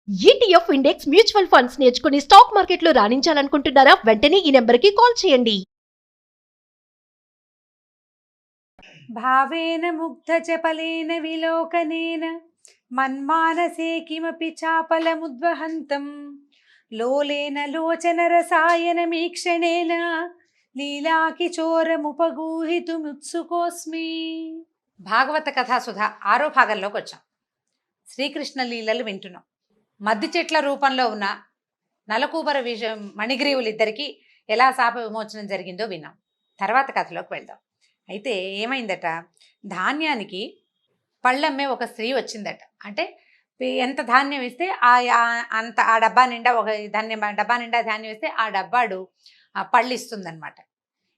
ETF index mutual funds నేర్చుకుని stock మార్కెట్లో రాణించాలనుకుంటున్నారా? వెంటనే ఈ నెంబర్కి కాల్ చేయండి. భావేన ముగ్ధచపలేన విలోకనేన మన్మానసే కిమపి చాపలముద్వహంతం లోలేన లోచనరసాయనమీక్షణేన లీలాకిచోరముపగూహితుముత్సుకోస్మి. భాగవత కథాసుధ 6వ భాగంలోకి వచ్చాం. శ్రీకృష్ణ లీలలు వింటున్నాం. మద్ది చెట్ల రూపంలో ఉన్న నలకూబర మణిగ్రీవులిద్దరికీ ఎలా శాప విమోచనం జరిగిందో విన్నాం. తర్వాత కథలోకి వెళ్దాం. అయితే ఏమైందట, ధాన్యానికి పళ్ళమ్మే ఒక స్త్రీ వచ్చిందట. అంటే ఎంత ధాన్యం ఇస్తే అంత ఆ డబ్బా నిండా ఒక డబ్బా నిండా ధాన్యం ఇస్తే ఆ డబ్బాడు పళ్ళు ఇస్తుందన్నమాట.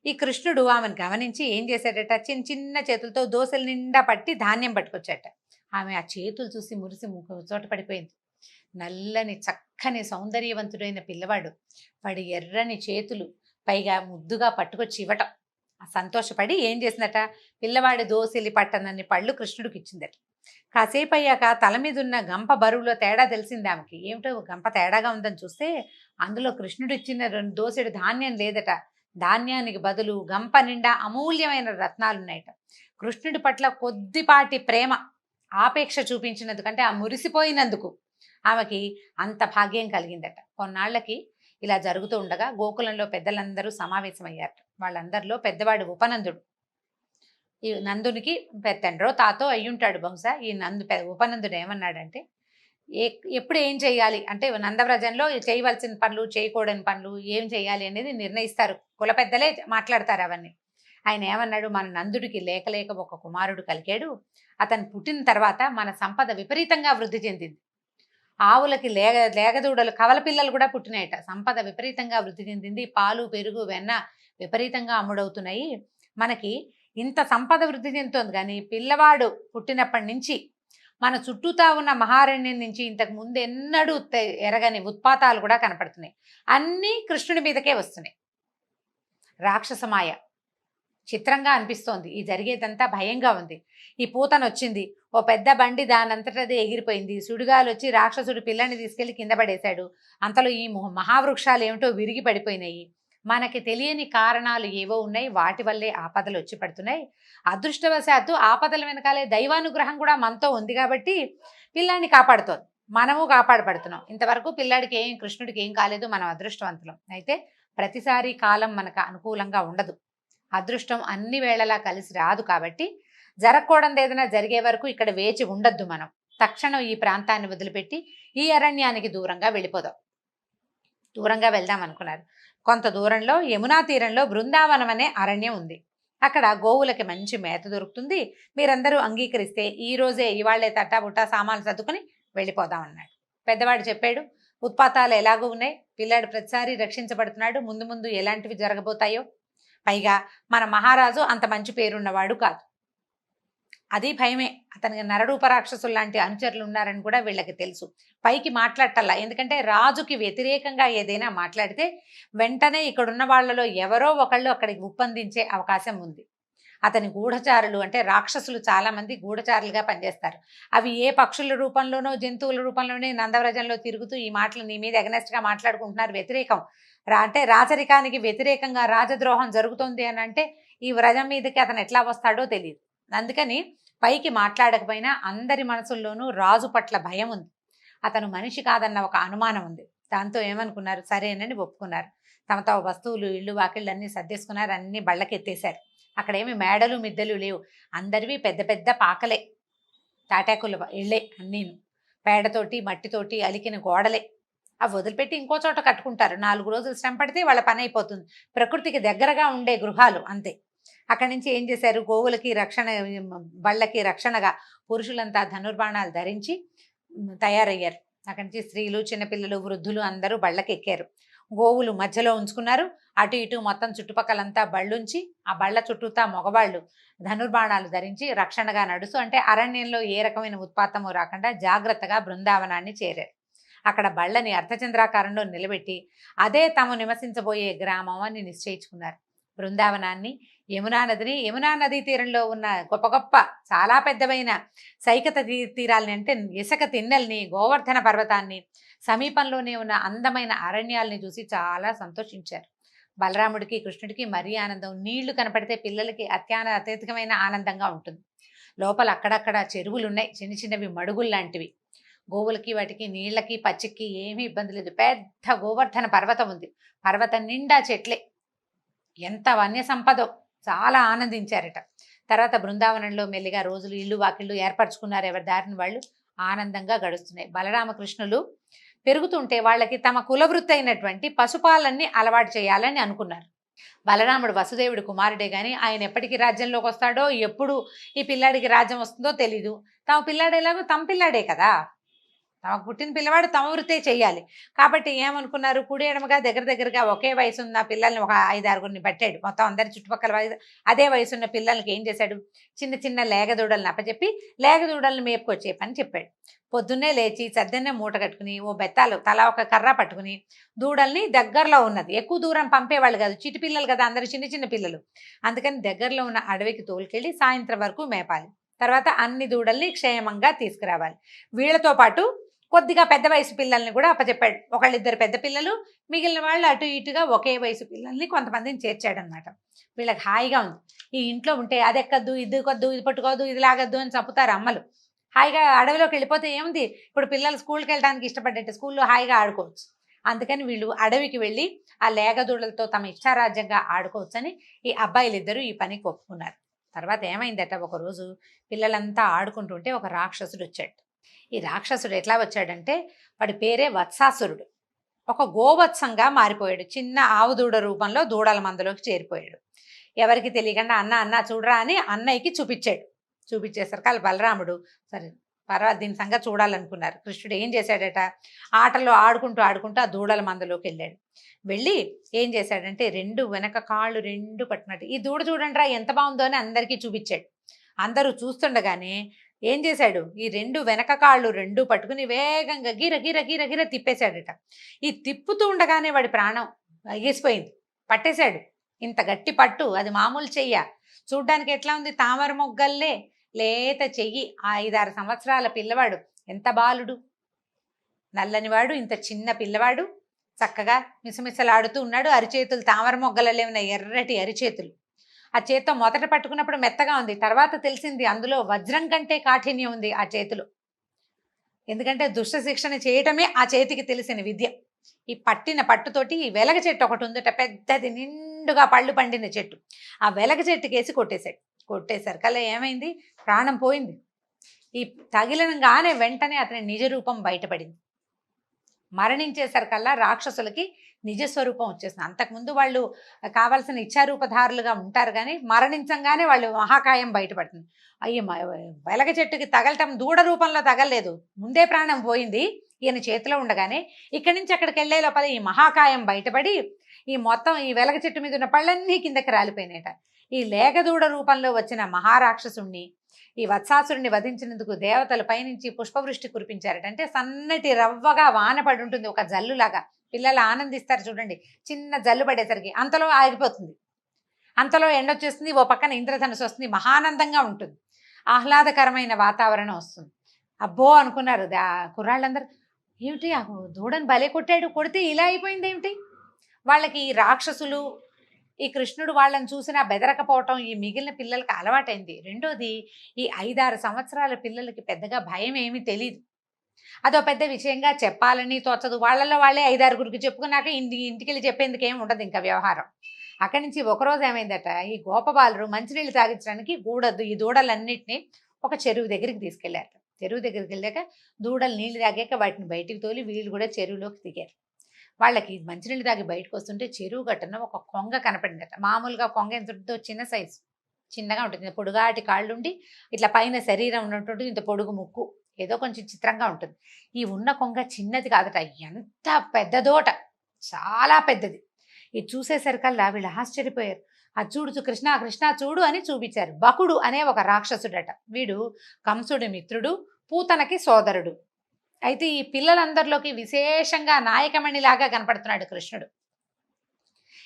ఈ కృష్ణుడు ఆమెను గమనించి ఏం చేశాడట, చిన్న చిన్న చేతులతో దోశల నిండా పట్టి ధాన్యం పట్టుకొచ్చాట. ఆమె ఆ చేతులు చూసి మురిసి చోట పడిపోయింది. నల్లని చక్కని సౌందర్యవంతుడైన పిల్లవాడు, వాడి ఎర్రని చేతులు పైగా ముద్దుగా పట్టుకొచ్చి ఇవ్వటం సంతోషపడి ఏం చేసిందట, పిల్లవాడి దోసిలి పట్టనన్ని పళ్ళు కృష్ణుడికి ఇచ్చిందట. కాసేపు అయ్యాక తల మీద ఉన్న గంప బరువులో తేడా తెలిసింది ఆమెకి. ఏమిటో గంప తేడాగా ఉందని చూస్తే అందులో కృష్ణుడు ఇచ్చిన 2 దోసెడు ధాన్యం లేదట. ధాన్యానికి బదులు గంప నిండా అమూల్యమైన రత్నాలున్నాయట. కృష్ణుడి పట్ల కొద్దిపాటి ప్రేమ ఆపేక్ష చూపించినందుకంటే ఆ మురిసిపోయినందుకు ఆమెకి అంత భాగ్యం కలిగిందట. కొన్నాళ్లకి ఇలా జరుగుతూ ఉండగా గోకులంలో పెద్దలందరూ సమావేశమయ్యారు. వాళ్ళందరిలో పెద్దవాడు ఉపనందుడు. ఈ నందునికి తండ్రో తాతో అయ్యుంటాడు బహుశా. ఈ ఉపనందుడు ఏమన్నాడంటే, ఎప్పుడు ఏం చేయాలి అంటే నందవ్రజంలో చేయవలసిన పనులు చేయకూడని పనులు ఏం చేయాలి అనేది నిర్ణయిస్తారు, కుల పెద్దలే మాట్లాడతారు అవన్నీ. ఆయన ఏమన్నాడు, మన నందుడికి లేక లేక ఒక కుమారుడు కలిగాడు. అతను పుట్టిన తర్వాత మన సంపద విపరీతంగా వృద్ధి చెందింది. ఆవులకి లేగదూడలు కవల పిల్లలు కూడా పుట్టినాయట. సంపద విపరీతంగా వృద్ధి చెందింది. పాలు పెరుగు వెన్న విపరీతంగా అమ్ముడవుతున్నాయి. మనకి ఇంత సంపద వృద్ధి చెందుతోంది, కానీ పిల్లవాడు పుట్టినప్పటి నుంచి మన చుట్టూతా ఉన్న మహారణ్యం నుంచి ఇంతకు ముందు ఎన్నడూ ఎరగని ఉత్పాతాలు కూడా కనపడుతున్నాయి. అన్నీ కృష్ణుడి మీదకే వస్తున్నాయి. రాక్షసమాయ చిత్రంగా అనిపిస్తోంది. ఈ జరిగేదంతా భయంగా ఉంది. ఈ పూతన వచ్చింది, ఓ పెద్ద బండి దానంతటదే ఎగిరిపోయింది. సుడిగాలు వచ్చి రాక్షసుడు పిల్లని తీసుకెళ్లి కింద పడేశాడు. అంతలో ఈ మహావృక్షాలు ఏమిటో విరిగి పడిపోయినాయి. మనకి తెలియని కారణాలు ఏవో ఉన్నాయి, వాటి వల్లే ఆపదలు వచ్చి పడుతున్నాయి. అదృష్టవశాత్తు ఆపదల వెనకాలే దైవానుగ్రహం కూడా మనతో ఉంది కాబట్టి పిల్లాన్ని కాపాడుతోంది. మనము కాపాడబడుతున్నాం. ఇంతవరకు పిల్లాడికి కృష్ణుడికి ఏం కాలేదు, మనం అదృష్టవంతులం. అయితే ప్రతిసారి కాలం మనకు అనుకూలంగా ఉండదు. అదృష్టం అన్ని వేళలా కలిసి రాదు. కాబట్టి జరగకూడదు ఏదైనా జరిగే వరకు ఇక్కడ వేచి ఉండొద్దు. మనం తక్షణం ఈ ప్రాంతాన్ని వదిలిపెట్టి ఈ అరణ్యానికి దూరంగా వెళ్ళిపోదాం. దూరంగా వెళ్దాం అనుకున్నారు. కొంత దూరంలో యమునా తీరంలో బృందావనం అనే అరణ్యం ఉంది. అక్కడ గోవులకి మంచి మేత దొరుకుతుంది. మీరందరూ అంగీకరిస్తే ఈ రోజే ఇవాళ్లే తట్టాబుట్టా సామాన్లు సర్దుకుని వెళ్ళిపోదాం అన్నాడు. పెద్దవాడు చెప్పాడు, ఉత్పాతాలు ఎలాగూ ఉన్నాయి, పిల్లాడు ప్రతిసారి రక్షించబడుతున్నాడు, ముందు ముందు ఎలాంటివి జరగబోతాయో. పైగా మన మహారాజు అంత మంచి పేరున్నవాడు కాదు. అది భయమే. అతనికి నరరూప రాక్షసులు లాంటి అనుచరులు ఉన్నారని కూడా వీళ్ళకి తెలుసు. పైకి మాట్లాడటల్లా, ఎందుకంటే రాజుకి వ్యతిరేకంగా ఏదైనా మాట్లాడితే వెంటనే ఇక్కడున్న వాళ్ళలో ఎవరో ఒకళ్ళు అక్కడికి ఉప్పందించే అవకాశం ఉంది. అతని గూఢచారులు అంటే రాక్షసులు చాలామంది గూఢచారులుగా పనిచేస్తారు. అవి ఏ పక్షుల రూపంలోనో జంతువుల రూపంలోనే నందవ్రజంలో తిరుగుతూ ఈ మాటలు నీ మీద ఎగనెస్ట్గా మాట్లాడుకుంటున్నారు. వ్యతిరేకం అంటే రాచరికానికి వ్యతిరేకంగా రాజద్రోహం జరుగుతుంది అని అంటే ఈ వ్రజం మీదకి అతను ఎట్లా వస్తాడో తెలియదు. అందుకని పైకి మాట్లాడకపోయినా అందరి మనసుల్లోనూ రాజు పట్ల భయం ఉంది. అతను మనిషి కాదన్న ఒక అనుమానం ఉంది. దాంతో ఏమనుకున్నారు, సరేనని ఒప్పుకున్నారు. తమ తమ వస్తువులు ఇళ్ళు వాకిళ్ళు అన్నీ సర్దేసుకున్నారు. అన్ని బళ్ళకెత్తేశారు. అక్కడేమి మేడలు మిద్దెలు లేవు. అందరివి పెద్ద పెద్ద పాకలే, తాటాకుల ఇళ్ళే అన్నీను. పేడతోటి మట్టితోటి అలికిన గోడలే. అవి వదిలిపెట్టి ఇంకో చోట కట్టుకుంటారు. 4 రోజులు శ్రమ పడితే వాళ్ళ పని అయిపోతుంది. ప్రకృతికి దగ్గరగా ఉండే గృహాలు అంతే. అక్కడి నుంచి ఏం చేశారు, గోవులకి రక్షణ, బళ్ళకి రక్షణగా పురుషులంతా ధనుర్బాణాలు ధరించి తయారయ్యారు. అక్కడి నుంచి స్త్రీలు, చిన్నపిల్లలు, వృద్ధులు అందరూ బళ్ళకి ఎక్కారు. గోవులు మధ్యలో ఉంచుకున్నారు. అటు ఇటు మొత్తం చుట్టుపక్కలంతా బళ్ళుంచి ఆ బళ్ళ చుట్టూతా మగవాళ్ళు ధనుర్బాణాలు ధరించి రక్షణగా నడుస్తూ, అంటే అరణ్యంలో ఏ రకమైన ఉత్పాతము రాకుండా జాగ్రత్తగా బృందావనాన్ని చేరారు. అక్కడ బళ్ళని అర్ధచంద్రాకారంలో నిలబెట్టి అదే తాము నివసించబోయే గ్రామం అని నిశ్చయించుకున్నారు. బృందావనాన్ని, యమునా నదిని, యమునా నదీ తీరంలో ఉన్న గొప్ప గొప్ప చాలా పెద్దవైన సైకత తీరాలని అంటే ఇసుక తిన్నెల్ని, గోవర్ధన పర్వతాన్ని, సమీపంలోనే ఉన్న అందమైన అరణ్యాల్ని చూసి చాలా సంతోషించారు. బలరాముడికి కృష్ణుడికి మరీ ఆనందం. నీళ్లు కనపడితే పిల్లలకి అత్యధికమైన ఆనందంగా ఉంటుంది. లోపల అక్కడక్కడ చెరువులు ఉన్నాయి, చిన్న చిన్నవి మడుగులు లాంటివి. గోవులకి వాటికి నీళ్ళకి పచ్చికి ఏమీ ఇబ్బంది లేదు. పెద్ద గోవర్ధన పర్వతం ఉంది. పర్వతం నిండా చెట్లే. ఎంత వన్య సంపదో, చాలా ఆనందించారట. తర్వాత బృందావనంలో మెల్లిగా రోజులు ఇల్లు వాకిళ్ళు ఏర్పరచుకున్నారు. ఎవరి దారిని వాళ్ళు ఆనందంగా గడుస్తున్నాయి. బలరామకృష్ణులు పెరుగుతుంటే వాళ్ళకి తమ కులవృత్తి అయినటువంటి పశుపాలన్ని అలవాటు చేయాలని అనుకున్నారు. బలరాముడు వసుదేవుడి కుమారుడే గాని ఆయన ఎప్పటికి రాజ్యంలోకి వస్తాడో, ఎప్పుడు ఈ పిల్లాడికి రాజ్యం వస్తుందో తెలీదు. తమ పిల్లాడు ఎలాగో తమ పిల్లాడే కదా, తమకు పుట్టిన పిల్లవాడు తమ వృత్తే చెయ్యాలి. కాబట్టి ఏమనుకున్నారు, కుడి ఎడమగా దగ్గర దగ్గరగా ఒకే వయసు ఉన్న పిల్లల్ని ఒక 5-6 పట్టాడు. మొత్తం అందరి చుట్టుపక్కల అదే వయసున్న పిల్లలకి ఏం చేశాడు, చిన్న చిన్న లేగదూడలను అప్పచెప్పి లేగదూడలను మేపుకొచ్చే పని చెప్పాడు. పొద్దున్నే లేచి సద్దన్నే మూట కట్టుకుని ఓ బెత్తాలు తలా ఒక కర్ర పట్టుకుని దూడల్ని దగ్గరలో ఉన్నది, ఎక్కువ దూరం పంపేవాళ్ళు కాదు, చిటి పిల్లలు కదా అందరు చిన్న చిన్న పిల్లలు, అందుకని దగ్గరలో ఉన్న అడవికి తోలుకెళ్ళి సాయంత్రం వరకు మేపాలి. తర్వాత అన్ని దూడల్ని క్షేమంగా తీసుకురావాలి. వీళ్ళతో పాటు కొద్దిగా పెద్ద వయసు పిల్లల్ని కూడా అప్పచెప్పాడు. ఒకళ్ళిద్దరు పెద్ద పిల్లలు, మిగిలిన వాళ్ళు అటు ఇటుగా ఒకే వయసు పిల్లల్ని కొంతమందిని చేర్చాడనమాట. వీళ్ళకి హాయిగా ఉంది. ఈ ఇంట్లో ఉంటే అది ఎక్కద్దు, ఇది కొద్దు, ఇది పట్టుకోదు, ఇది లాగద్దు అని చంపుతారు అమ్మలు. హాయిగా అడవిలోకి వెళ్ళిపోతే ఏముంది, ఇప్పుడు పిల్లలు స్కూల్కి వెళ్ళడానికి ఇష్టపడ్డట్టు స్కూల్లో హాయిగా ఆడుకోవచ్చు. అందుకని వీళ్ళు అడవికి వెళ్ళి ఆ లేగదూడలతో తమ ఇష్టారాజ్యంగా ఆడుకోవచ్చని ఈ అబ్బాయిలిద్దరూ ఈ పనికి ఒప్పుకున్నారు. తర్వాత ఏమైందట, ఒకరోజు పిల్లలంతా ఆడుకుంటుంటే ఒక రాక్షసుడు వచ్చాడు. ఈ రాక్షసుడు ఎట్లా వచ్చాడంటే, వాడి పేరే వత్సాసురుడు. ఒక గోవత్సంగా మారిపోయాడు. చిన్న ఆవు దూడ రూపంలో దూడల మందలోకి చేరిపోయాడు. ఎవరికి తెలియకుండా అన్న అన్న చూడరా అని అన్నయ్యకి చూపించాడు. చూపించేసరికి బలరాముడు సరే పర్వాలేదు దీని సంగతి చూడాలనుకున్నారు. కృష్ణుడు ఏం చేశాడట, ఆటలో ఆడుకుంటూ ఆడుకుంటూ ఆ దూడల మందలోకి వెళ్ళాడు. వెళ్ళి ఏం చేశాడంటే, వెనక కాళ్ళు రెండు పట్టినట్టు ఈ దూడ చూడండి రా ఎంత బాగుందో అని అందరికీ చూపించాడు. అందరూ చూస్తుండగానే ఏం చేశాడు, ఈ వెనక కాళ్ళు రెండు పట్టుకుని వేగంగా గిర గిర గిర గిర తిప్పేశాడట. ఈ తిప్పుతూ ఉండగానే వాడి ప్రాణం ఎగిసిపోయింది, పట్టేశాడు. ఇంత గట్టి పట్టు, అది మామూలు చెయ్య. చూడ్డానికి ఎట్లా ఉంది, తామర మొగ్గల్లే లేత చెయ్యి. 5-6 సంవత్సరాల పిల్లవాడు, ఎంత బాలుడు, నల్లనివాడు, ఇంత చిన్న పిల్లవాడు, చక్కగా మిసమిసలాడుతూ ఉన్నాడు. అరిచేతులు తామర మొగ్గలలే ఉన్నాయి, ఎర్రటి అరిచేతులు. ఆ చేత్తో మొదట పట్టుకున్నప్పుడు మెత్తగా ఉంది, తర్వాత తెలిసింది అందులో వజ్రం కంటే కాఠిన్యం ఉంది ఆ చేతిలో. ఎందుకంటే దుష్ట శిక్షణ చేయటమే ఆ చేతికి తెలిసిన విద్య. ఈ పట్టిన పట్టుతోటి ఈ వెలగ చెట్టు ఒకటి ఉందట, పెద్దది నిండుగా పళ్ళు పండిన చెట్టు. ఆ వెలగ చెట్టుకేసి కొట్టేశాడు. కొట్టేసరికల్లా ఏమైంది, ప్రాణం పోయింది. ఈ తగిలినగానే వెంటనే అతని నిజ రూపం బయటపడింది. మరణించేసరికల్లా రాక్షసులకి నిజస్వరూపం వచ్చేసింది. అంతకుముందు వాళ్ళు కావాల్సిన ఇచ్చారూపధారులుగా ఉంటారు, కానీ మరణించంగానే వాళ్ళు మహాకాయం బయటపడుతుంది. అయ్యి వెలగ చెట్టుకి తగలటం దూడ రూపంలో తగలలేదు, ముందే ప్రాణం పోయింది. ఈయన చేతిలో ఉండగానే ఇక్కడి నుంచి అక్కడికి వెళ్లే లోపల ఈ మహాకాయం బయటపడి ఈ మొత్తం ఈ వెలగ చెట్టు మీద ఉన్న పళ్ళన్నీ కిందకి రాలిపోయినాయట. ఈ లేగదూడ రూపంలో వచ్చిన మహారాక్షసుణ్ణి, ఈ వత్సాసురుణ్ణి వధించినందుకు దేవతలు పైనుంచి పుష్పవృష్టి కురిపించారట. అంటే సన్నటి రవ్వగా వాన పడి ఉంటుంది, ఒక జల్లులాగా. పిల్లలు ఆనందిస్తారు చూడండి, చిన్న జల్లు పడేసరికి అంతలో ఆగిపోతుంది, అంతలో ఎండొచ్చేస్తుంది, ఓ పక్కన ఇంద్రధనుసు వస్తుంది, మహానందంగా ఉంటుంది, ఆహ్లాదకరమైన వాతావరణం వస్తుంది. అబ్బో అనుకున్నారు కుర్రాళ్ళందరూ, ఏమిటి ఆ దూడని భలే కొట్టాడు, కొడితే ఇలా అయిపోయింది ఏమిటి. వాళ్ళకి ఈ రాక్షసులు, ఈ కృష్ణుడు వాళ్ళని చూసినా బెదరకపోవటం ఈ మిగిలిన పిల్లలకి అలవాటైంది. రెండోది, ఈ 5-6 సంవత్సరాల పిల్లలకి పెద్దగా భయం ఏమీ తెలియదు, అదో పెద్ద విషయంగా చెప్పాలని తోచదు. వాళ్ళలో వాళ్ళే 5-6 చెప్పుకున్నాక ఇంటికి వెళ్ళి చెప్పేందుకు ఏమి ఉండదు ఇంకా వ్యవహారం. అక్కడి నుంచి ఒకరోజు ఏమైందట, ఈ గోపబాలురు మంచినీళ్ళు తాగించడానికి ఈ దూడలన్నింటినీ ఒక చెరువు దగ్గరికి తీసుకెళ్లారు. చెరువు దగ్గరికి వెళ్ళాక దూడలు నీళ్లు తాగాక వాటిని బయటికి తోలి వీళ్ళు కూడా చెరువులోకి దిగారు. వాళ్ళకి మంచినీళ్ళు తాగి బయటకు వస్తుంటే చెరువు గట్టున ఒక కొంగ కనపడిందట. మామూలుగా కొంగ ఎంత ఉంటుందో, చిన్న సైజు, చిన్నగా ఉంటుంది, పొడుగాటి కాళ్ళుండి ఇట్లా పైన శరీరం ఉన్నట్టు ఇంత పొడుగు ముక్కు, ఏదో కొంచెం చిత్రంగా ఉంటుంది. ఈ ఉన్న కొంగ చిన్నది కాదట, ఎంత పెద్దదోట, చాలా పెద్దది. ఇది చూసేసరికల్లా వీళ్ళు ఆశ్చర్యపోయారు. అది చూడు కృష్ణ కృష్ణ చూడు అని చూపించారు. బకుడు అనే ఒక రాక్షసుడట. వీడు కంసుడి మిత్రుడు, పూతనకి సోదరుడు. అయితే ఈ పిల్లలందరిలోకి విశేషంగా నాయకమణిలాగా కనపడుతున్నాడు కృష్ణుడు.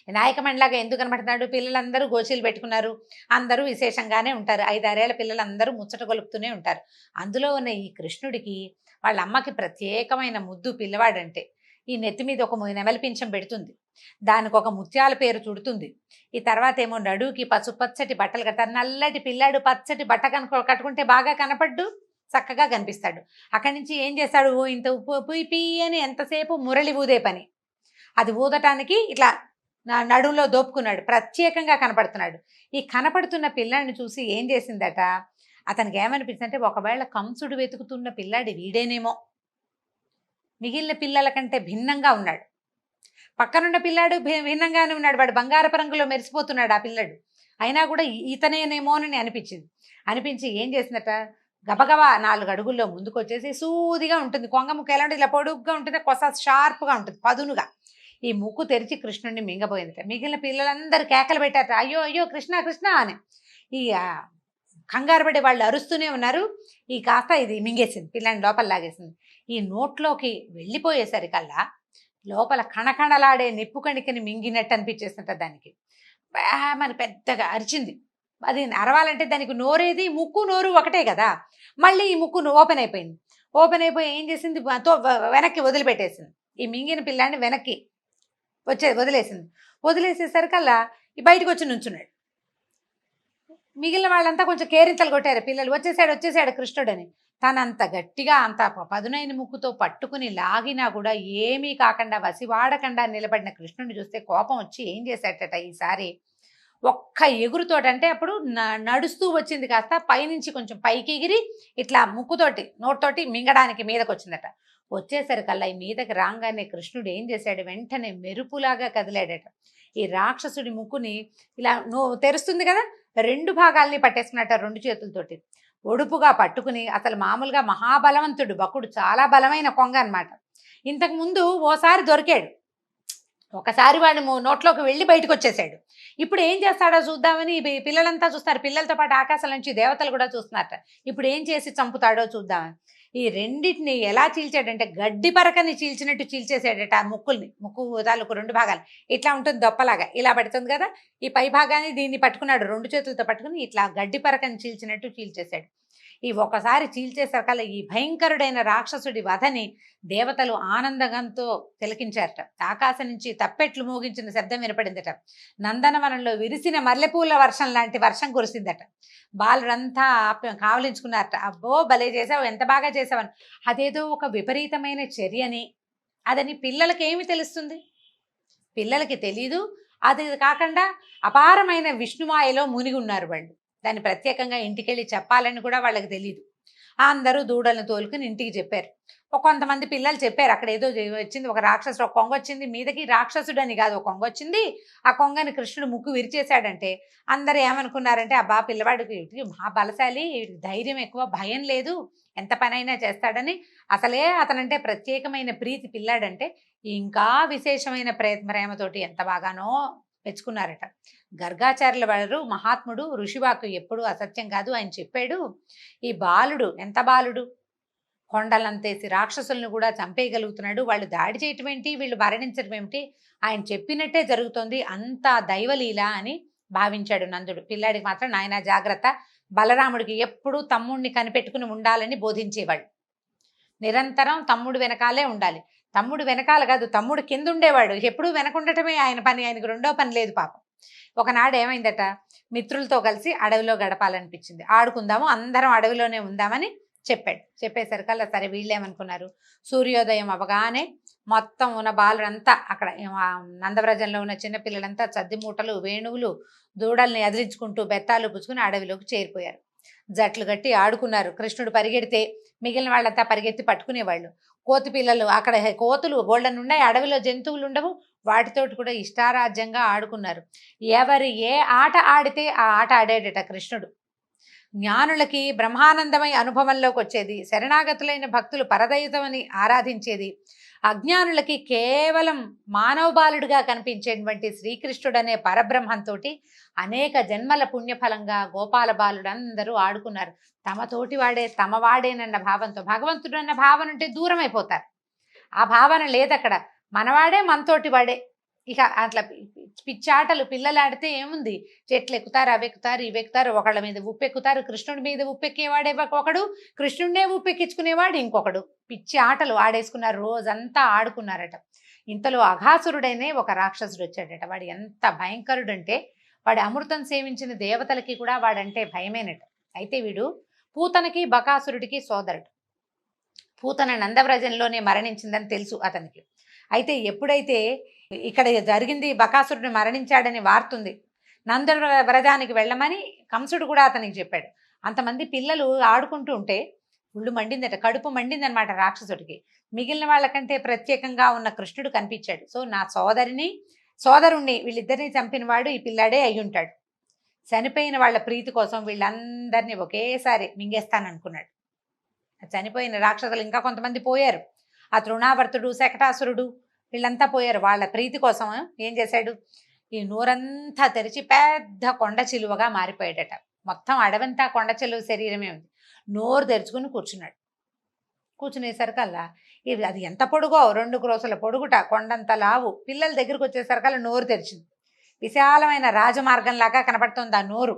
నాయకమణిలాగా ఎందుకు కనబడుతున్నాడు? పిల్లలందరూ గోచీలు పెట్టుకున్నారు, అందరూ విశేషంగానే ఉంటారు. 5-6 పిల్లలందరూ ముచ్చట గొలుపుతూనే ఉంటారు. అందులో ఉన్న ఈ కృష్ణుడికి వాళ్ళ అమ్మకి ప్రత్యేకమైన ముద్దు పిల్లవాడంటే. ఈ నెత్తి మీద ఒక నెమలి పింఛం పెడుతుంది, దానికి ఒక ముత్యాల పేరు చుడుతుంది. ఈ తర్వాత ఏమో నడువుకి పసుపచ్చటి బట్టలు కడతారు. నల్లటి పిల్లాడు పచ్చటి బట్ట కట్టుకుంటే బాగా కనపడ్డు, చక్కగా కనిపిస్తాడు. అక్కడి నుంచి ఏం చేస్తాడు? ఇంత ఉప్పు పుయ్యి అని ఎంతసేపు మురళి ఊదే పని. అది ఊదటానికి ఇట్లా నడువులో దోపుకున్నాడు, ప్రత్యేకంగా కనపడుతున్నాడు. ఈ కనపడుతున్న పిల్లాడిని చూసి ఏం చేసిందట, అతనికి ఏమనిపించింది అంటే, ఒకవేళ కంసుడు వెతుకుతున్న పిల్లాడి వీడేనేమో, మిగిలిన పిల్లల కంటే భిన్నంగా ఉన్నాడు, పక్కనున్న పిల్లాడు భిన్నంగానే ఉన్నాడు, వాడు బంగారపు రంగులో మెరిసిపోతున్నాడు ఆ పిల్లడు, అయినా కూడా ఇతనేనేమో అని అనిపించి ఏం చేసిందట, గబగబా 4 అడుగుల్లో ముందుకు వచ్చేసి, సూదిగా ఉంటుంది కొంగ ముక్క, ఎలా ఉంటుంది, ఇలా పొడుగ్గా ఉంటుంది, కొస షార్ప్గా ఉంటుంది, పదునుగా. ఈ ముక్కు తెరిచి కృష్ణుడిని మింగబోయిందట. మిగిలిన పిల్లలందరూ కేకలు పెట్టారట, అయ్యో అయ్యో కృష్ణ కృష్ణ అని. ఈ కంగారు పడే వాళ్ళు అరుస్తూనే ఉన్నారు. ఈ కాస్త ఇది మింగేసింది, పిల్లని లోపల లాగేసింది. ఈ నోట్లోకి వెళ్ళిపోయేసరికల్లా లోపల కణకణలాడే నిప్పు కణికని మింగినట్టు అనిపించేస్తుంట దానికి. మన పెద్దగా అరిచింది. అది అరవాలంటే దానికి నోరేది, ముక్కు నోరు ఒకటే కదా. మళ్ళీ ఈ ముక్కు ఓపెన్ అయిపోయింది. ఓపెన్ అయిపోయి ఏం చేసింది, వెనక్కి వదిలిపెట్టేసింది. ఈ మింగిన పిల్లాన్ని వెనక్కి వదిలేసింది. వదిలేసేసరికల్లా ఈ బయటకు వచ్చి నుంచున్నాడు. మిగిలిన వాళ్ళంతా కొంచెం కేరింతలు కొట్టారు, పిల్లలు వచ్చేసాడు కృష్ణుడని. తనంత గట్టిగా అంత పదునైన ముక్కుతో పట్టుకుని లాగినా కూడా ఏమీ కాకుండా వసివాడకుండా నిలబడిన కృష్ణుడిని చూస్తే కోపం వచ్చి ఏం చేశాడట, ఈసారి ఒక్క ఎగురుతోటి, అంటే అప్పుడు నడుస్తూ వచ్చింది కాస్త పైనుంచి కొంచెం పైకి ఎగిరి ఇట్లా ముక్కుతోటి నోటితోటి మింగడానికి మీదకి వచ్చిందట. వచ్చేసరికల్లా ఈ మీదకి రాగానే కృష్ణుడు ఏం చేశాడు, వెంటనే మెరుపులాగా కదిలాడట. ఈ రాక్షసుడి ముక్కుని ఇలా తెరుస్తుంది కదా, 2 భాగాల్ని పట్టేసుకున్నట్ట 2 చేతులతోటి ఒడుపుగా పట్టుకుని. అసలు మామూలుగా మహాబలవంతుడు బకుడు, చాలా బలమైన కొంగ అనమాట. ఇంతకు ముందు ఓసారి దొరికాడు, ఒకసారి వాడు నోట్లోకి వెళ్ళి బయటకు వచ్చేసాడు. ఇప్పుడు ఏం చేస్తాడో చూద్దామని పిల్లలంతా చూస్తారు, పిల్లలతో పాటు ఆకాశం నుంచి దేవతలు కూడా చూస్తున్నారట. ఇప్పుడు ఏం చేసి చంపుతాడో చూద్దామని ఈ రెండింటిని ఎలా చీల్చాడంటే, గడ్డి పరకని చీల్చినట్టు చీల్చేసాడట. ఆ ముక్కు తాలూకు 2 భాగాలు ఇట్లా ఉంటుంది, దొప్పలాగా ఇలా పడుతుంది కదా, ఈ పై భాగాన్ని దీన్ని పట్టుకున్నాడు, 2 చేతులతో పట్టుకుని ఇట్లా గడ్డి పరకని చీల్చినట్టు చీల్చేశాడు. ఈ ఒకసారి చీల్చేసరికల్లా ఈ భయంకరుడైన రాక్షసుడి వధని దేవతలు ఆనందంతో తిలకించారట. ఆకాశం నుంచి తప్పెట్లు మోగించిన శబ్దం వినపడిందట. నందనవనంలో విరిసిన మల్లెపూల వర్షం లాంటి వర్షం కురిసిందట. బాలుడంతా కావలించుకున్నారట. అబ్బో భలే చేసావు, ఎంత బాగా చేసావని. అదేదో ఒక విపరీతమైన చర్యని, అదని పిల్లలకి ఏమి తెలుస్తుంది, పిల్లలకి తెలీదు. అది కాకుండా అపారమైన విష్ణుమాయలో మునిగి ఉన్నారు వాళ్ళు. దాన్ని ప్రత్యేకంగా ఇంటికెళ్ళి చెప్పాలని కూడా వాళ్ళకి తెలియదు. అందరూ దూడలను తోలుకుని ఇంటికి చెప్పారు. కొంతమంది పిల్లలు చెప్పారు, అక్కడ ఏదో వచ్చింది, ఒక రాక్షసుడు, ఒక కొంగ వచ్చింది మీదకి. రాక్షసుడు అని కాదు, ఒక కొంగ వచ్చింది, ఆ కొంగని కృష్ణుడు ముక్కు విరిచేశాడంటే అందరూ ఏమనుకున్నారంటే, అబ్బా పిల్లవాడికి మహా బలశాలి, ధైర్యం ఎక్కువ, భయం లేదు, ఎంత పనైనా చేస్తాడని. అసలే అతనంటే ప్రత్యేకమైన ప్రీతి పిల్లాడంటే, ఇంకా విశేషమైన ప్రేమతోటి ఎంత బాగానో మెచ్చుకున్నారట. గర్గాచార్యుల వారు మహాత్ముడు, ఋషివాక్కు ఎప్పుడూ అసత్యం కాదు, ఆయన చెప్పాడు. ఈ బాలుడు ఎంత బాలుడు, కొండలంతేసి రాక్షసులను కూడా చంపేయగలుగుతున్నాడు, వాళ్ళు దాడి చేయటం ఏంటి, వీళ్ళు మరణించడం ఏమిటి, ఆయన చెప్పినట్టే జరుగుతోంది, అంత దైవలీల అని భావించాడు నందుడు. పిల్లాడికి మాత్రం నాయన జాగ్రత్త, బలరాముడికి ఎప్పుడూ తమ్ముడిని కనిపెట్టుకుని ఉండాలని బోధించేవాడు. నిరంతరం తమ్ముడు వెనకాలే ఉండాలి, తమ్ముడు వెనకాల కాదు, తమ్ముడు కింద ఉండేవాడు, ఎప్పుడూ వెనకుండటమే ఆయన పని, ఆయనకు రెండో పని లేదు పాపం. ఒకనాడు ఏమైందట, మిత్రులతో కలిసి అడవిలో గడపాలనిపించింది, ఆడుకుందాము, అందరం అడవిలోనే ఉందామని చెప్పాడు. చెప్పేసరికల్లా సరే వీళ్ళేమనుకున్నారు, సూర్యోదయం అవగానే మొత్తం ఉన్న బాలుడంతా అక్కడ నందవ్రజంలో ఉన్న చిన్నపిల్లలంతా చద్ది మూటలు, వేణువులు, దూడల్ని అదిలించుకుంటూ బెత్తాలు పుచ్చుకుని అడవిలోకి చేరిపోయారు. జట్లు కట్టి ఆడుకున్నారు. కృష్ణుడు పరిగెడితే మిగిలిన వాళ్ళంతా పరిగెత్తి పట్టుకునేవాళ్ళు. కోతి పిల్లలు, అక్కడ కోతులు బోళ్ళను ఉన్నాయి, అడవిలో జంతువులు ఉండవు, వాటితోటి కూడా ఇష్టారాజ్యంగా ఆడుకున్నారు. ఎవరు ఏ ఆట ఆడితే ఆ ఆట ఆడేడట కృష్ణుడు. జ్ఞానులకి బ్రహ్మానందమై అనుభవంలోకి వచ్చేది, శరణాగతులైన భక్తులు పరదైతమని ఆరాధించేది, అజ్ఞానులకి కేవలం మానవ బాలుడిగా కనిపించేటువంటి శ్రీకృష్ణుడనే పరబ్రహ్మంతో అనేక జన్మల పుణ్యఫలంగా గోపాల బాలుడందరూ ఆడుకున్నారు. తమతోటి వాడే తమ వాడేనన్న భావంతో, భగవంతుడు అన్న భావన అంటే దూరం అయిపోతారు, ఆ భావన లేదక్కడ, మనవాడే మనతోటి వాడే, ఇక అట్లా పిచ్చాటలు పిల్లలు ఆడితే ఏముంది, చెట్లు ఎక్కుతారు, అవి ఎక్కుతారు, ఇవి ఎక్కుతారు, ఒకళ్ళ మీద ఉప్పెక్కుతారు, కృష్ణుడి మీద ఉప్పెక్కేవాడే ఒకడు, కృష్ణుడినే ఉప్పెక్కించుకునేవాడు ఇంకొకడు. పిచ్చి ఆటలు ఆడేసుకున్నారు, రోజంతా ఆడుకున్నారట. ఇంతలో అఘాసురుడైనే ఒక రాక్షసుడు వచ్చాడట. వాడు ఎంత భయంకరుడంటే వాడి అమృతం సేవించిన దేవతలకి కూడా వాడంటే భయమేనట. అయితే వీడు పూతనకి బకాసురుడికి సోదరుడు. పూతన నందవ్రజంలోనే మరణించిందని తెలుసు అతనికి. అయితే ఎప్పుడైతే ఇక్కడ జరిగింది, బకాసురుడు మరణించాడని వార్తుంది, నందవ్రజానికి వెళ్ళమని కంసుడు కూడా అతనికి చెప్పాడు. అంతమంది పిల్లలు ఆడుకుంటూ ఉంటే ఒళ్ళు మండిందట, కడుపు మండిందనమాట రాక్షసుడికి. మిగిలిన వాళ్ళకంటే ప్రత్యేకంగా ఉన్న కృష్ణుడు కనిపించాడు. సో నా సోదరుణ్ణి వీళ్ళిద్దరిని చంపినవాడు ఈ పిల్లాడే అయ్యుంటాడు. చనిపోయిన వాళ్ళ ప్రీతి కోసం వీళ్ళందరినీ ఒకేసారి మింగేస్తాననుకున్నాడు. చనిపోయిన రాక్షసులు ఇంకా కొంతమంది పోయారు. ఆ తృణావర్తుడు, శకటాసురుడు వీళ్ళంతా పోయారు. వాళ్ళ ప్రీతి కోసం ఏం చేశాడు, ఈ నోరంతా తెరిచి పెద్ద కొండ చిలువగా మారిపోయాడట. మొత్తం అడవంతా కొండ చిలువ శరీరమే ఉంది. నోరు తెరుచుకుని కూర్చున్నాడు. కూర్చునేసరికల్లా ఇది అది ఎంత పొడుగో, 2 క్రోసుల పొడుగుట, కొండంత లావు. పిల్లల దగ్గరికి వచ్చేసరికల్లా నోరు తెరిచింది. విశాలమైన రాజమార్గంలాగా కనపడుతుంది ఆ నోరు.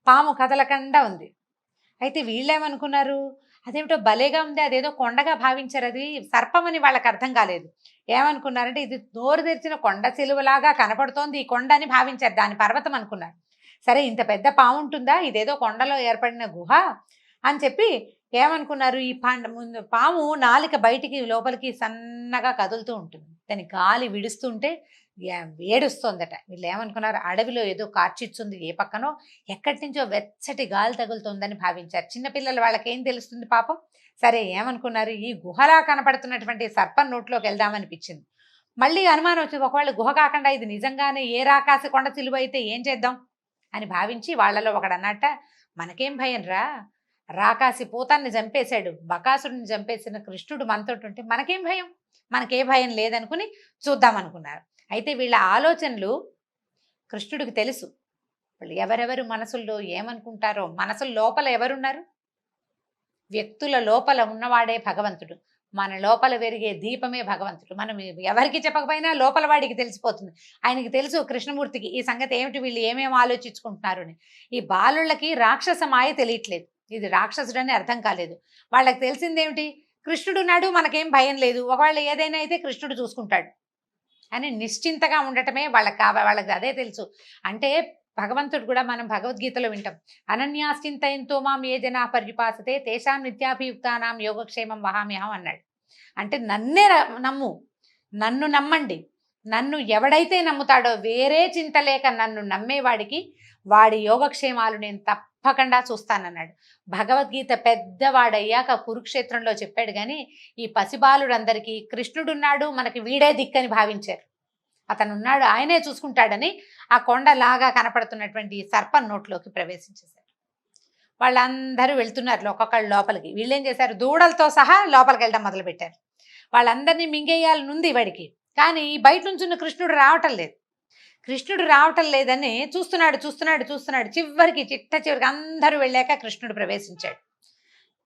పాము కదలకుండా ఉంది. అయితే వీళ్ళేమనుకున్నారు, అదేమిటో భలేగా ఉంది, అదేదో కొండగా భావించారు. అది సర్పం అని వాళ్ళకి అర్థం కాలేదు. ఏమనుకున్నారంటే ఇది నోరు తెరిచిన కొండ చిలువలాగా కనపడుతోంది, ఈ కొండ అని భావించారు. దాని పర్వతం అనుకున్నారు. సరే ఇంత పెద్ద పాము ఉంటుందా, ఇదేదో కొండలో ఏర్పడిన గుహ అని చెప్పి ఏమనుకున్నారు, ఈ ముందు పాము నాలిక బయటికి లోపలికి సన్నగా కదులుతూ ఉంటుంది. దాని గాలి విడుస్తుంటే ఏడుస్తోందట. వీళ్ళు ఏమనుకున్నారు, అడవిలో ఏదో కార్చిచ్చుంది, ఏ పక్కనో ఎక్కడి నుంచో వెచ్చటి గాలి తగులుతుందని భావించారు. చిన్నపిల్లలు వాళ్ళకి ఏం తెలుస్తుంది పాపం. సరే ఏమనుకున్నారు, ఈ గుహలా కనపడుతున్నటువంటి సర్పం నోట్లోకి వెళ్దామనిపించింది. మళ్ళీ అనుమానం వచ్చింది, ఒకవేళ గుహ కాకుండా ఇది నిజంగానే ఏ రాకాసి కొండ చిలువ అయితే ఏం చేద్దాం అని భావించి వాళ్ళలో ఒకడన్నట్ట, మనకేం భయం రా, రాకాసి పూతాన్ని చంపేశాడు, బకాసుడిని చంపేసిన కృష్ణుడు మనతోటి ఉంటే మనకేం భయం, మనకే భయం లేదనుకుని చూద్దామనుకున్నారు. అయితే వీళ్ళ ఆలోచనలు కృష్ణుడికి తెలుసు. వాళ్ళు ఎవరెవరు మనసుల్లో ఏమనుకుంటారో, మనసుల లోపల ఎవరున్నారు, వ్యక్తుల లోపల ఉన్నవాడే భగవంతుడు. మన లోపల పెరిగే దీపమే భగవంతుడు. మనం ఎవరికి చెప్పకపోయినా లోపల వాడికి తెలిసిపోతుంది. ఆయనకి తెలుసు కృష్ణమూర్తికి ఈ సంగతి ఏమిటి, వీళ్ళు ఏమేమి ఆలోచించుకుంటున్నారు అని. ఈ బాలుళ్ళకి రాక్షస మాయ తెలియట్లేదు, ఇది రాక్షసుడని అర్థం కాలేదు. వాళ్ళకి తెలిసిందేమిటి, కృష్ణుడు ఉన్నాడు, మనకేం భయం లేదు, ఒకవేళ ఏదైనా అయితే కృష్ణుడు చూసుకుంటాడు అని నిశ్చింతగా ఉండటమే వాళ్ళకి అదే తెలుసు. అంటే భగవంతుడు కూడా మనం భగవద్గీతలో వింటాం, అనన్యాశ్చింతయంతో మాం ఏ జనా పర్యుపాసతే తేషాం నిత్యాభియుక్తానాం యోగక్షేమం వహామ్యహం అన్నాడు. అంటే నన్నే నమ్ము, నన్ను నమ్మండి, నన్ను ఎవడైతే నమ్ముతాడో, వేరే చింత లేక నన్ను నమ్మేవాడికి వాడి యోగక్షేమాలు నేను తప్పకుండా చూస్తానన్నాడు. భగవద్గీత పెద్దవాడయ్యాక కురుక్షేత్రంలో చెప్పాడు. కానీ ఈ పసిబాలుడందరికీ కృష్ణుడున్నాడు, మనకి వీడే దిక్కని భావించారు. అతను ఉన్నాడు, ఆయనే చూసుకుంటాడని ఆ కొండలాగా కనపడుతున్నటువంటి సర్పం నోట్లోకి ప్రవేశించేశారు. వాళ్ళందరూ వెళ్తున్నారు ఒక్కొక్కళ్ళు లోపలికి. వీళ్ళేం చేశారు, దూడలతో సహా లోపలికి వెళ్ళడం మొదలుపెట్టారు. వాళ్ళందరినీ మింగేయాలనుంది వాడికి, కానీ బయట నుంచున్న కృష్ణుడు రావటం లేదు. కృష్ణుడు రావటం లేదని చూస్తున్నాడు. చిట్ట చివరికి అందరూ వెళ్ళాక కృష్ణుడు ప్రవేశించాడు.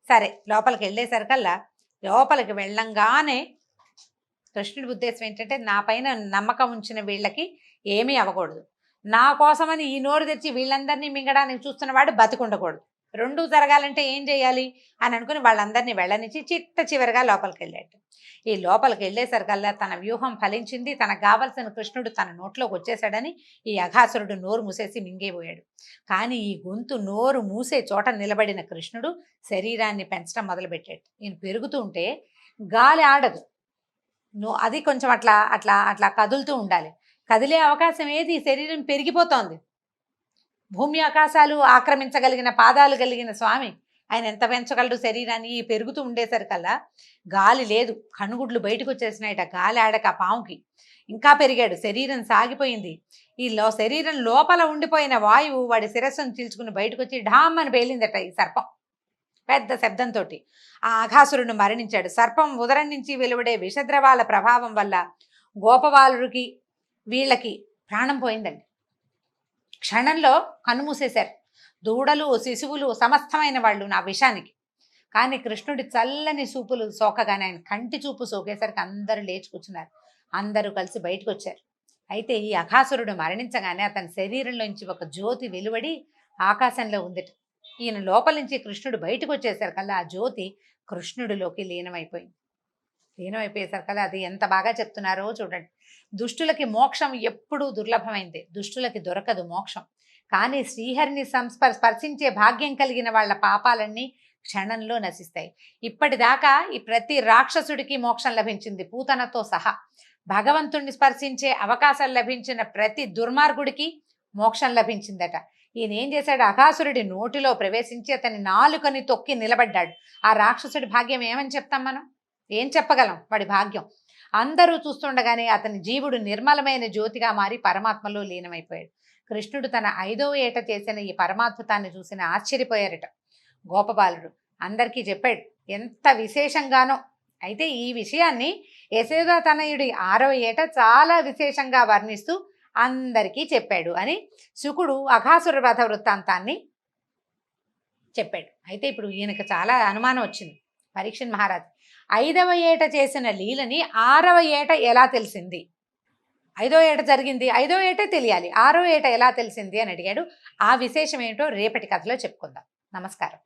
సరే లోపలికి వెళ్ళేసరికల్లా, లోపలికి వెళ్ళంగానే కృష్ణుడి ఉద్దేశం ఏంటంటే, నా పైన నమ్మకం ఉంచిన వీళ్ళకి ఏమీ అవ్వకూడదు, నా కోసమని ఈ నోరు తెచ్చి వీళ్ళందరినీ మింగడానికి చూస్తున్నవాడు బతికుండకూడదు. రెండూ జరగాలంటే ఏం చేయాలి అని అనుకుని వాళ్ళందరినీ వెళ్ళనిచ్చి చిట్ట చివరిగా లోపలికి వెళ్ళాడు. ఈ లోపలికి వెళ్ళేసరికల్లా తన వ్యూహం ఫలించింది. తనకు కావలసిన కృష్ణుడు తన నోట్లోకి వచ్చేసాడని ఈ అఘాసురుడు నోరు మూసేసి మింగేపోయాడు. కానీ ఈ గొంతు నోరు మూసే చోట నిలబడిన కృష్ణుడు శరీరాన్ని పెంచడం మొదలుపెట్టాడు. ఈయన పెరుగుతూ ఉంటే గాలి ఆడదు, అది కొంచెం అట్లా అట్లా అట్లా కదులుతూ ఉండాలి. కదిలే అవకాశం ఏది, శరీరం పెరిగిపోతోంది. భూమి ఆకాశాలు ఆక్రమించగలిగిన పాదాలు కలిగిన స్వామి, ఆయన ఎంత పెంచగలడు శరీరాన్ని. పెరుగుతూ ఉండేసరికల్లా గాలి లేదు, కనుగుడ్లు బయటకు వచ్చేసినాయట. గాలి ఆడక పాముకి ఇంకా పెరిగాడు, శరీరం సాగిపోయింది. శరీరం లోపల ఉండిపోయిన వాయువు వాడి శిరస్సును చీల్చుకుని బయటకు వచ్చి ఢామ్ అని పేలిందట ఈ సర్పం పెద్ద శబ్దంతో. ఆ అఘాసురుడు మరణించాడు. సర్పం ఉదరం నుంచి వెలువడే విషద్రవాల ప్రభావం వల్ల గోపబాలుడికి వీళ్ళకి ప్రాణం పోయిందండి. క్షణంలో కన్నుమూసేశారు. దూడలు, శిశువులు సమస్తమైన వాళ్ళు నా విషానికి. కానీ కృష్ణుడి చల్లని చూపులు సోకగానే, ఆయన కంటి చూపు సోకేసరికి అందరూ లేచి కూర్చున్నారు. అందరూ కలిసి బయటకు వచ్చారు. అయితే ఈ అఘాసురుడు మరణించగానే అతని శరీరంలోంచి ఒక జ్యోతి వెలువడి ఆకాశంలో ఉంది. ఈయన లోపల నుంచి కృష్ణుడు బయటకు వచ్చేసరికల్లా ఆ జ్యోతి కృష్ణుడిలోకి లీనమైపోయేసరికల్లా అది ఎంత బాగా చెప్తున్నారో చూడండి. దుష్టులకి మోక్షం ఎప్పుడూ దుర్లభమైంది, దుష్టులకి దొరకదు మోక్షం. కానీ శ్రీహరిని స్పర్శించే భాగ్యం కలిగిన వాళ్ళ పాపాలన్నీ క్షణంలో నశిస్తాయి. ఇప్పటిదాకా ఈ ప్రతి రాక్షసుడికి మోక్షం లభించింది, పూతనతో సహా. భగవంతుణ్ణి స్పర్శించే అవకాశం లభించిన ప్రతి దుర్మార్గుడికి మోక్షం లభించిందట. ఈయన ఏం చేశాడు, అఘాసురుడి నోటిలో ప్రవేశించి అతని నాలుకని తొక్కి నిలబడ్డాడు. ఆ రాక్షసుడి భాగ్యం ఏమని చెప్తాం మనం, ఏం చెప్పగలం? వాడి భాగ్యం. అందరూ చూస్తుండగానే అతని జీవుడు నిర్మలమైన జ్యోతిగా మారి పరమాత్మలో లీనమైపోయాడు. కృష్ణుడు తన 5వ ఏట చేసిన ఈ పరమాద్భుతాన్ని చూసిన ఆశ్చర్యపోయారట గోపబాలుడు. అందరికీ చెప్పాడు ఎంత విశేషంగానో. అయితే ఈ విషయాన్ని యశోదా తనయుడి 6వ ఏట చాలా విశేషంగా వర్ణిస్తూ అందరికీ చెప్పాడు అని శుకుడు అఘాసుర వధ వృత్తాంతాన్ని చెప్పాడు. అయితే ఇప్పుడు ఈయనకు చాలా అనుమానం వచ్చింది. పరీక్షణ్ మహారాజ్ 5వ ఏట చేసిన లీలని 6వ ఏట ఎలా తెలిసింది? 5వ ఏట జరిగింది, 5వ ఏటే తెలియాలి, 6వ ఏట ఎలా తెలిసింది అని అడిగాడు. ఆ విశేషం ఏమిటో రేపటి కథలో చెప్పుకుందాం. నమస్కారం.